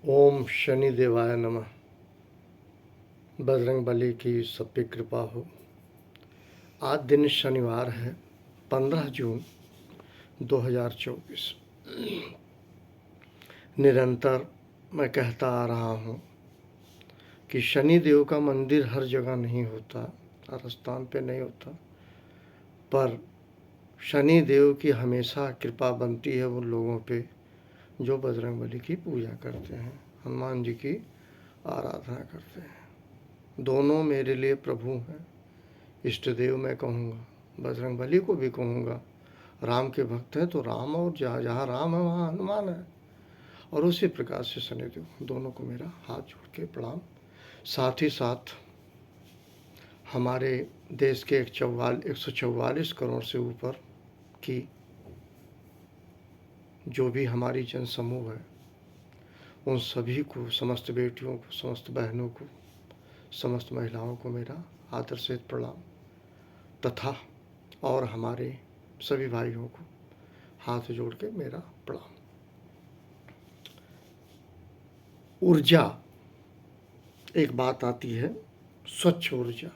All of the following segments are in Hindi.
ओम शनि देवाय नमः। बजरंग बली की सब पे कृपा हो। आज दिन शनिवार है, 15 जून 2024। निरंतर मैं कहता आ रहा हूँ कि शनि देव का मंदिर हर जगह नहीं होता, हर स्थान पे नहीं होता, पर शनि देव की हमेशा कृपा बनती है उन लोगों पे जो बजरंग बली की पूजा करते हैं, हनुमान जी की आराधना करते हैं। दोनों मेरे लिए प्रभु हैं। इष्ट देव मैं कहूँगा, बजरंग बली को भी कहूँगा। राम के भक्त हैं तो राम, और जहाँ जहाँ राम है वहाँ हनुमान है। और उसी प्रकार से शनिदेव, दोनों को मेरा हाथ जोड़ के प्रणाम। साथ ही साथ हमारे देश के 144 करोड़ से ऊपर की जो भी हमारी जन समूह है, उन सभी को, समस्त बेटियों को, समस्त बहनों को, समस्त महिलाओं को मेरा आदर से प्रणाम, तथा और हमारे सभी भाइयों को हाथ जोड़ के मेरा प्रणाम। ऊर्जा, एक बात आती है, स्वच्छ ऊर्जा।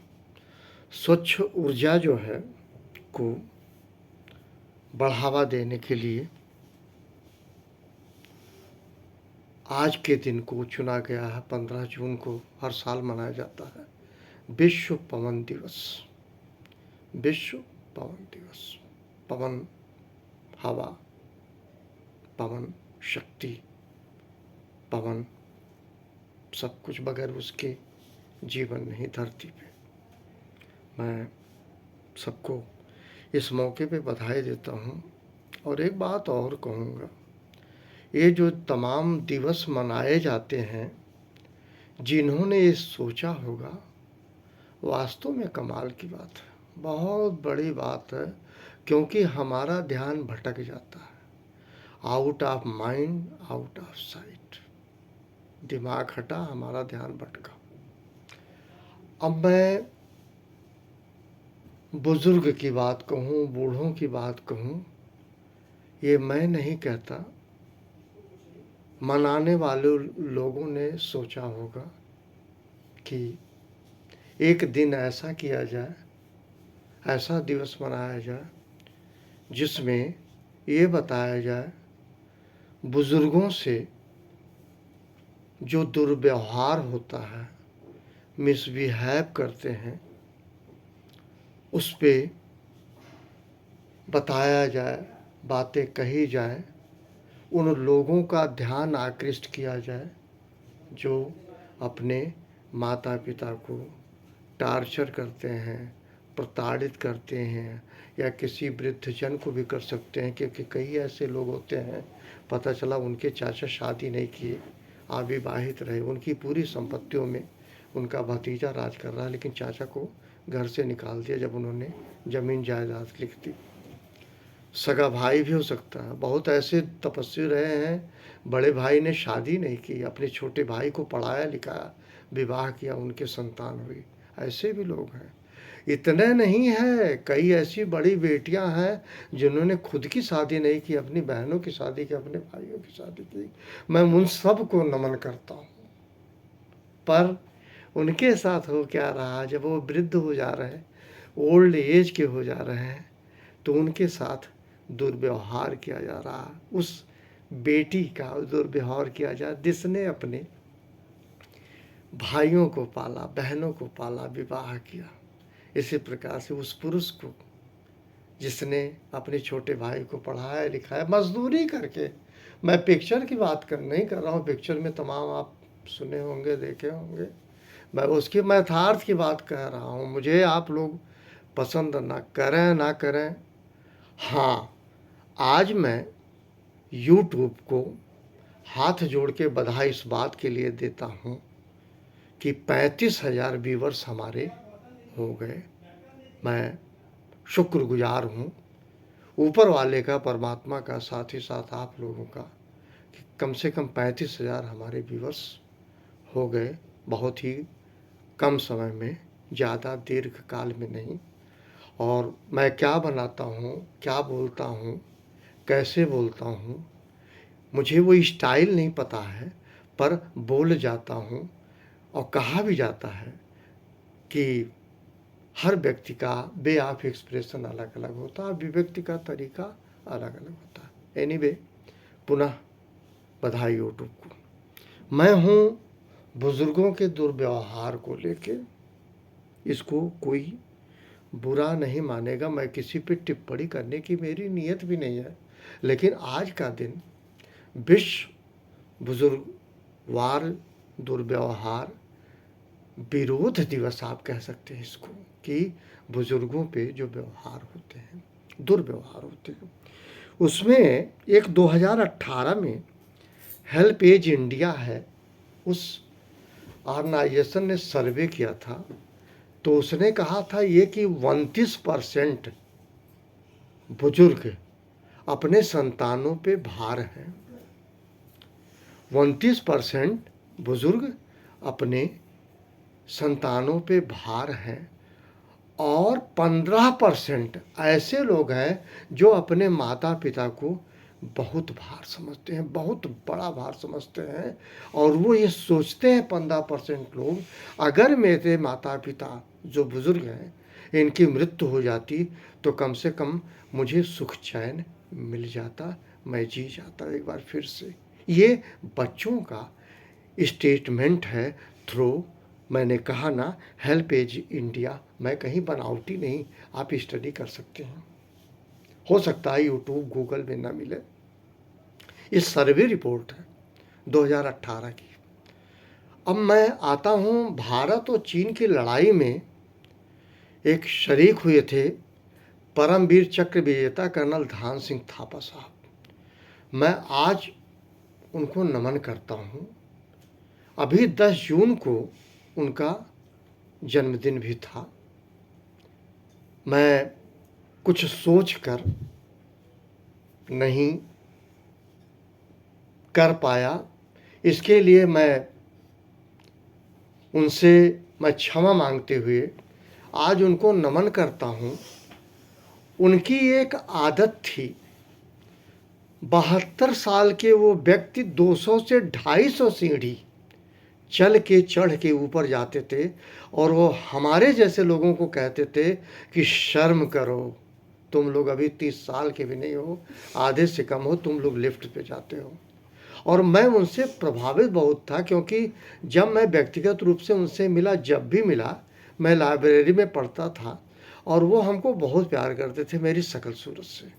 स्वच्छ ऊर्जा जो है को बढ़ावा देने के लिए आज के दिन को चुना गया है। 15 जून को हर साल मनाया जाता है विश्व पवन दिवस। विश्व पवन दिवस। पवन, हवा, पवन शक्ति, पवन सब कुछ, बगैर उसके जीवन नहीं धरती पे। मैं सबको इस मौके पे बधाई देता हूँ। और एक बात और कहूँगा, ये जो तमाम दिवस मनाए जाते हैं, जिन्होंने ये सोचा होगा, वास्तव में कमाल की बात है, बहुत बड़ी बात है। क्योंकि हमारा ध्यान भटक जाता है। Out of mind, out of site. दिमाग हटा, हमारा ध्यान भटका। अब मैं बुजुर्ग की बात कहूँ, बूढ़ों की बात कहूँ, ये मैं नहीं कहता, मनाने वाले लोगों ने सोचा होगा कि एक दिन ऐसा किया जाए, ऐसा दिवस मनाया जाए जिसमें ये बताया जाए बुजुर्गों से जो दुर्व्यवहार होता है, मिसबिहेव करते हैं, उस पे बताया जाए, बातें कही जाए, उन लोगों का ध्यान आकृष्ट किया जाए जो अपने माता पिता को टार्चर करते हैं, प्रताड़ित करते हैं, या किसी वृद्धजन को भी कर सकते हैं। क्योंकि कई ऐसे लोग होते हैं, पता चला उनके चाचा शादी नहीं किए, अविवाहित रहे, उनकी पूरी संपत्तियों में उनका भतीजा राज कर रहा है, लेकिन चाचा को घर से निकाल दिया जब उन्होंने ज़मीन जायदाद लिख दी। सगा भाई भी हो सकता है। बहुत ऐसे तपस्वी रहे हैं, बड़े भाई ने शादी नहीं की, अपने छोटे भाई को पढ़ाया लिखाया, विवाह किया, उनके संतान हुई। ऐसे भी लोग हैं। इतने नहीं है, कई ऐसी बड़ी बेटियां हैं जिन्होंने खुद की शादी नहीं की, अपनी बहनों की शादी की, अपने भाइयों की शादी की। मैं उन सब को नमन करता हूँ। पर उनके साथ हो क्या रहा, जब वो वृद्ध हो जा रहे हैं, ओल्ड एज के हो जा रहे हैं, तो उनके साथ दुर्व्यवहार किया जा रहा। उस बेटी का दुर्व्यवहार किया जा जिसने अपने भाइयों को पाला, बहनों को पाला, विवाह किया। इसी प्रकार से उस पुरुष को जिसने अपने छोटे भाई को पढ़ाया लिखाया, मजदूरी करके। मैं पिक्चर की बात नहीं कर रहा हूँ, पिक्चर में तमाम आप सुने होंगे, देखे होंगे। मैं उसकी यथार्थ की बात कह रहा हूँ। मुझे आप लोग पसंद ना करें ना करें, हाँ, आज मैं यूट्यूब को हाथ जोड़ के बधाई इस बात के लिए देता हूँ कि 35,000 व्यूवर्स हमारे हो गए। मैं शुक्रगुजार हूँ ऊपर वाले का, परमात्मा का, साथ ही साथ आप लोगों का, कि कम से कम 35,000 हमारे व्यूवर्स हो गए। बहुत ही कम समय में, ज़्यादा दीर्घ काल में नहीं। और मैं क्या बनाता हूँ, क्या बोलता हूँ, कैसे बोलता हूँ, मुझे वो स्टाइल नहीं पता है, पर बोल जाता हूँ। और कहा भी जाता है कि हर व्यक्ति का वे ऑफ एक्सप्रेशन अलग अलग होता है, अभिव्यक्ति का तरीका अलग अलग होता है। एनीवे, पुनः बधाई यूट्यूब को। मैं हूँ बुजुर्गों के दुर्व्यवहार को लेके, इसको कोई बुरा नहीं मानेगा, मैं किसी पे टिप्पणी करने की मेरी नीयत भी नहीं है। लेकिन आज का दिन विश्व बुजुर्गवार दुर्व्यवहार विरोध दिवस आप कह सकते हैं इसको, कि बुजुर्गों पे जो व्यवहार होते हैं, दुर्व्यवहार होते हैं, उसमें एक 2018 में हेल्प एज इंडिया है, उस ऑर्गेनाइजेशन ने सर्वे किया था। तो उसने कहा था ये कि 29% बुजुर्ग अपने संतानों पे भार हैं। 29% बुजुर्ग अपने संतानों पे भार हैं और 15% ऐसे लोग हैं जो अपने माता पिता को बहुत भार समझते हैं, बहुत बड़ा भार समझते हैं। और वो ये सोचते हैं 15% लोग, अगर मेरे माता पिता जो बुजुर्ग हैं इनकी मृत्यु हो जाती तो कम से कम मुझे सुख चैन मिल जाता, मैं जी जाता एक बार फिर से। ये बच्चों का स्टेटमेंट है थ्रू, मैंने कहा ना, हेल्प एज इंडिया। मैं कहीं बनावटी नहीं, आप स्टडी कर सकते हैं, हो सकता है यूट्यूब गूगल में ना मिले। ये सर्वे रिपोर्ट है 2018 की। अब मैं आता हूँ भारत और चीन की लड़ाई में एक शरीक हुए थे परमवीर चक्र विजेता कर्नल धान सिंह थापा साहब। मैं आज उनको नमन करता हूँ। अभी 10 जून को उनका जन्मदिन भी था। मैं कुछ सोच कर नहीं कर पाया, इसके लिए मैं क्षमा मांगते हुए आज उनको नमन करता हूँ। उनकी एक आदत थी, 72 साल के वो व्यक्ति 200 से 250 सीढ़ी चल के चढ़ के ऊपर जाते थे और वो हमारे जैसे लोगों को कहते थे कि शर्म करो, तुम लोग अभी 30 साल के भी नहीं हो, आधे से कम हो, तुम लोग लिफ्ट पे जाते हो। और मैं उनसे प्रभावित बहुत था, क्योंकि जब मैं व्यक्तिगत रूप से उनसे मिला, जब भी मिला, मैं लाइब्रेरी में पढ़ता था और वो हमको बहुत प्यार करते थे मेरी शकल सूरत से।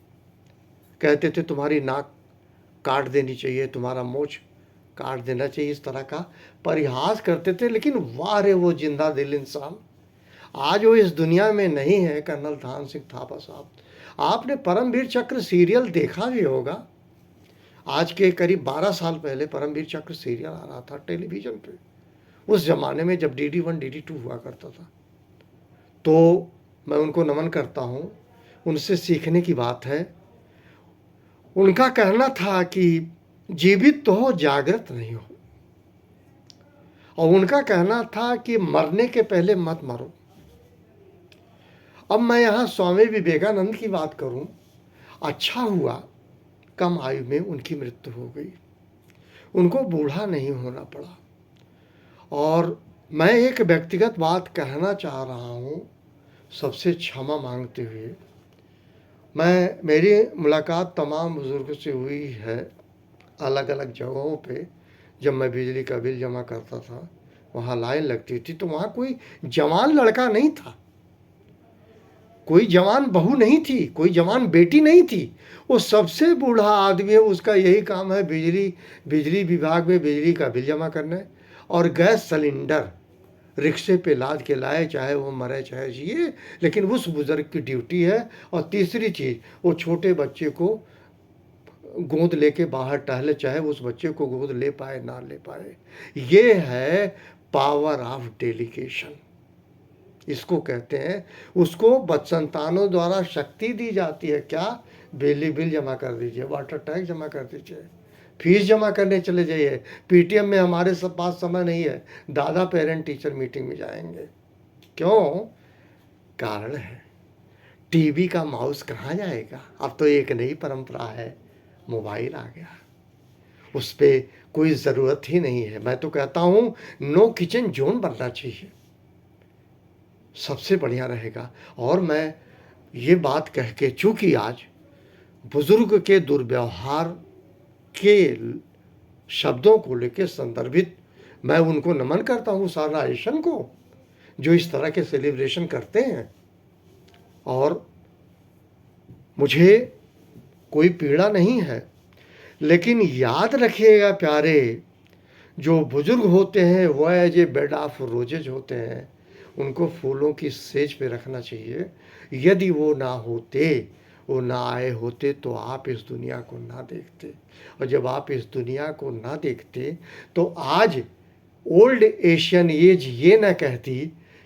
कहते थे तुम्हारी नाक काट देनी चाहिए, तुम्हारा मूंछ काट देना चाहिए, इस तरह का परिहास करते थे। लेकिन वाह रे वो जिंदा दिल इंसान, आज वो इस दुनिया में नहीं है, कर्नल धान सिंह थापा साहब। आपने परमवीर चक्र सीरियल देखा भी होगा। आज के करीब 12 साल पहले परमवीर चक्र सीरियल आ रहा था टेलीविज़न पे, उस ज़माने में जब DD1 DD2 हुआ करता था। तो मैं उनको नमन करता हूँ, उनसे सीखने की बात है। उनका कहना था कि जीवित तो हो, जागृत नहीं हो। और उनका कहना था कि मरने के पहले मत मरो। अब मैं यहाँ स्वामी विवेकानंद की बात करूँ, अच्छा हुआ कम आयु में उनकी मृत्यु हो गई, उनको बूढ़ा नहीं होना पड़ा। और मैं एक व्यक्तिगत बात कहना चाह रहा हूँ, सबसे क्षमा मांगते हुए। मेरी मुलाकात तमाम बुज़ुर्गों से हुई है अलग अलग जगहों पे। जब मैं बिजली का बिल जमा करता था, वहाँ लाइन लगती थी, तो वहाँ कोई जवान लड़का नहीं था, कोई जवान बहू नहीं थी, कोई जवान बेटी नहीं थी। वो सबसे बूढ़ा आदमी है, उसका यही काम है बिजली विभाग में बिजली का बिल जमा करना है। और गैस सिलेंडर रिक्शे पे लाद के लाए, चाहे वो मरे चाहे जिए, लेकिन उस बुज़ुर्ग की ड्यूटी है। और तीसरी चीज़, वो छोटे बच्चे को गोद लेके बाहर टहले, चाहे उस बच्चे को गोद ले पाए ना ले पाए। ये है पावर ऑफ डेलीगेशन, इसको कहते हैं। उसको संतानों द्वारा शक्ति दी जाती है। क्या? बिजली बिल जमा कर दीजिए, वाटर टैक्स जमा कर दीजिए, फीस जमा करने चले जाइए। PTM में हमारे पास समय नहीं है, दादा पेरेंट टीचर मीटिंग में जाएंगे। क्यों? कारण है, टीवी का माउस कहाँ जाएगा। अब तो एक नई परंपरा है, मोबाइल आ गया, उस पर कोई ज़रूरत ही नहीं है। मैं तो कहता हूँ नो किचन जोन बनना चाहिए, सबसे बढ़िया रहेगा। और मैं ये बात कह के, चूँकि आज बुज़ुर्ग के दुर्व्यवहार के शब्दों को लेके संदर्भित मैं उनको नमन करता हूँ, उस ऑर्गेनाइजेशन को जो इस तरह के सेलिब्रेशन करते हैं। और मुझे कोई पीड़ा नहीं है, लेकिन याद रखिएगा प्यारे, जो बुजुर्ग होते हैं वह as a bed of roses होते हैं, उनको फूलों की सेज पे रखना चाहिए। यदि वो ना होते, वो ना आए होते, तो आप इस दुनिया को ना देखते। और जब आप इस दुनिया को ना देखते तो आज ओल्ड एशियन एज ये ना कहती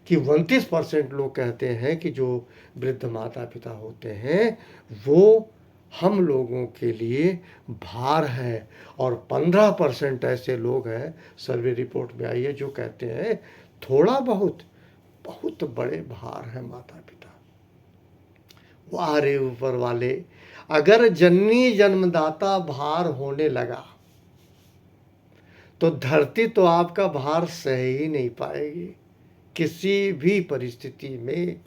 कि 29% लोग कहते हैं कि जो वृद्ध माता पिता होते हैं वो हम लोगों के लिए भार है। और 15% ऐसे लोग हैं, सर्वे रिपोर्ट में आई है, जो कहते हैं थोड़ा बहुत बहुत बड़े भार हैं माता पिता। वाह रे ऊपर वाले, अगर जननी जन्मदाता भार होने लगा तो धरती तो आपका भार सह ही नहीं पाएगी किसी भी परिस्थिति में,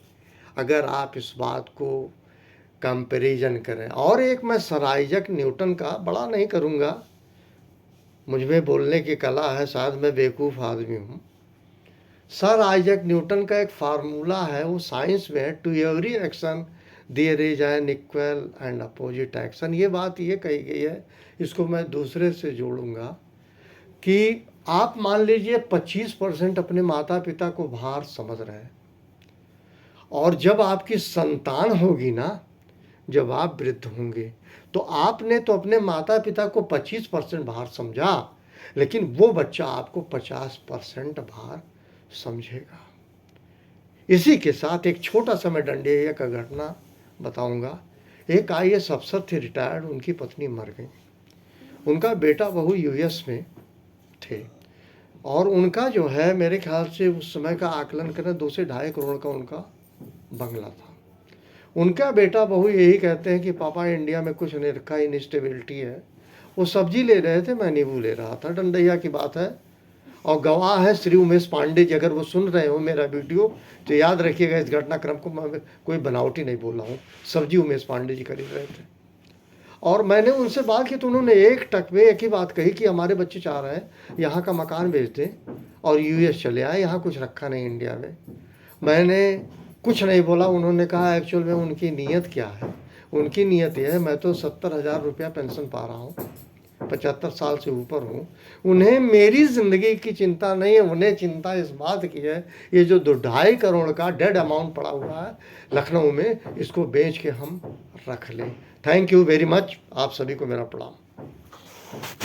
अगर आप इस बात को कंपैरिजन करें। और एक मैं सर आइजैक न्यूटन का बड़ा नहीं करूँगा, मुझमें बोलने की कला है, शायद मैं बेवकूफ़ आदमी हूँ। सर आइजैक न्यूटन का एक फार्मूला है, वो साइंस में है, to every action there is an equal and opposite action. ये बात ये कही गई है, इसको मैं दूसरे से जोड़ूंगा कि आप मान लीजिए 25% अपने माता पिता को भार समझ रहे हैं, और जब आपकी संतान होगी ना, जब आप वृद्ध होंगे, तो आपने तो अपने माता पिता को 25% भार समझा, लेकिन वो बच्चा आपको 50% भार समझेगा। इसी के साथ एक छोटा सा मैं डंडे का घटना बताऊंगा। एक IAS अफसर थे, रिटायर्ड, उनकी पत्नी मर गई, उनका बेटा बहू US में थे, और उनका जो है मेरे ख्याल से उस समय का आकलन करें 2 से ढाई करोड़ का उनका बंगला था। उनका बेटा बहू यही कहते हैं कि पापा इंडिया में कुछ नहीं रखा, इनस्टेबिलिटी है। वो सब्जी ले रहे थे, मैं नींबू ले रहा था, डंडैया की बात है। और गवाह है श्री उमेश पांडे जी, अगर वो सुन रहे हो मेरा वीडियो तो याद रखिएगा इस घटनाक्रम को, मैं कोई बनावटी नहीं बोल रहा हूँ, सब्जी उमेश पांडे जी खरीद रहे थे। और मैंने उनसे बात की तो उन्होंने एक टक में एक ही बात कही कि हमारे बच्चे चाह रहे हैं यहाँ का मकान बेच दें और US चले आए, यहाँ कुछ रखा नहीं इंडिया में। मैंने कुछ नहीं बोला। उन्होंने कहा एक्चुअल में उनकी नीयत क्या है। उनकी नीयत यह है, मैं तो 70,000 रुपया पेंशन पा रहा हूँ, 75 साल से ऊपर हूँ, उन्हें मेरी ज़िंदगी की चिंता नहीं है, उन्हें चिंता इस बात की है ये जो 2-2.5 करोड़ का डेड अमाउंट पड़ा हुआ है लखनऊ में, इसको बेच के हम रख लें। थैंक यू वेरी मच, आप सभी को मेरा प्रणाम।